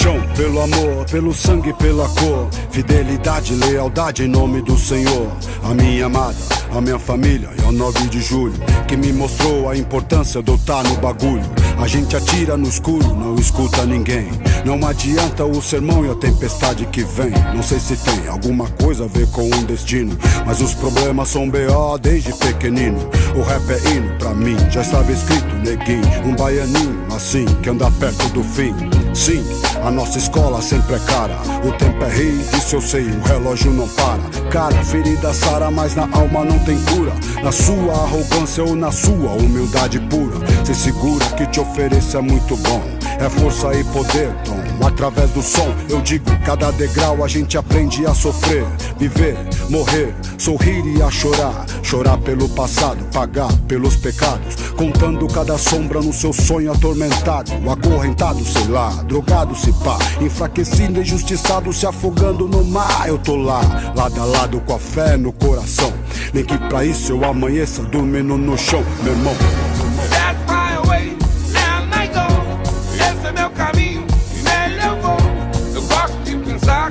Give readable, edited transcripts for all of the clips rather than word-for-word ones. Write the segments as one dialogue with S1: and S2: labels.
S1: paixão, pelo amor, pelo sangue, pela cor. Fidelidade, lealdade em nome do Senhor. A minha amada, a minha família e ao 9 de julho, que me mostrou a importância de eu estar no bagulho. A gente atira no escuro, não escuta ninguém. Não adianta o sermão e a tempestade que vem. Não sei se tem alguma coisa a ver com um destino, mas os problemas são B.O. desde pequenino. O rap é hino pra mim, já estava escrito, neguinho. Um baianinho assim, que anda perto do fim. Sim, a nossa escola sempre é cara. O tempo é rei, isso eu sei, o relógio não para. Cara, ferida sara, mas na alma não tem cura. Na sua arrogância ou na sua humildade pura. Se segura que te ofereço é muito bom. É força e poder, Tom. Através do som, eu digo, cada degrau a gente aprende a sofrer. Viver, morrer, sorrir e a chorar. Chorar pelo passado, pagar pelos pecados. Contando cada sombra no seu sonho atormentado. Acorrentado, sei lá, drogado se pá. Enfraquecido, injustiçado, se afogando no mar. Eu tô lá, lado a lado com a fé no coração. Nem que pra isso eu amanheça dormindo no chão, meu irmão.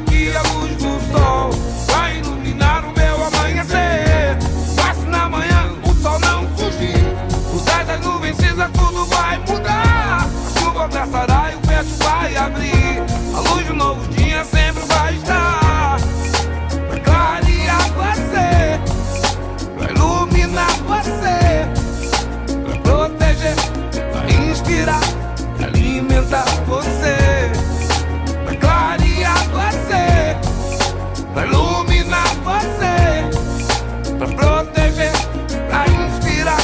S2: Que a luz do sol vai iluminar o meu amanhecer. Mas se na manhã o sol não surgir, os tais das nuvens cinza, tudo vai mudar. A chuva passará e o pecho vai abrir. A luz do novo dia sempre vai estar pra clarear você, pra iluminar você, pra proteger, pra inspirar, pra alimentar você, pra clarear você, pra iluminar você, pra proteger, pra inspirar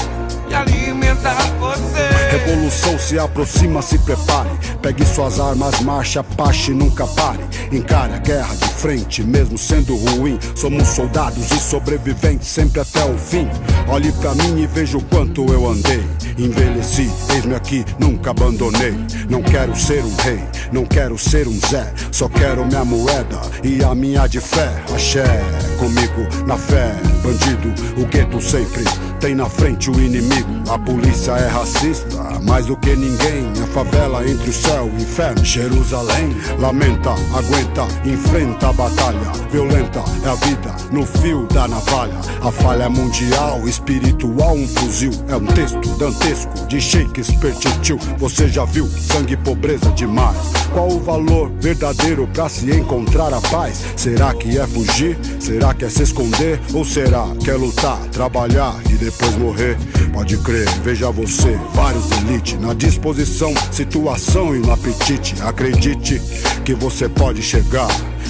S2: e alimentar você.
S1: Revolução se aproxima, se prepare. Pegue suas armas, marcha, pache, nunca pare. Encare a guerra de frente, mesmo sendo ruim. Somos soldados e sobreviventes sempre até o fim. Olhe pra mim e veja o quanto eu andei. Envelheci, eis-me aqui, nunca abandonei. Não quero ser um rei, não quero ser um Zé. Só quero minha moeda e a minha de fé. Axé, comigo na fé. Bandido, o gueto sempre tem na frente o inimigo. A polícia é racista, mais do que ninguém. A favela entre o céu e o inferno. Jerusalém, lamenta, aguenta, enfrenta a batalha. Violenta é a vida no fio da navalha. A falha é mundial, espiritual, um fuzil. É um texto dantesco de Shakespeare, tio. Você já viu sangue e pobreza demais? Qual o valor verdadeiro pra se encontrar a paz? Será que é fugir? Será que é se esconder? Ou será que é lutar, trabalhar e depois morrer? Pode crer, veja você, vários elite na disposição, situação e no apetite. Acredite que você pode chegar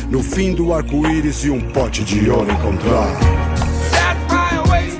S1: no fim do arco-íris e um pote de ouro encontrar.
S2: That's my way.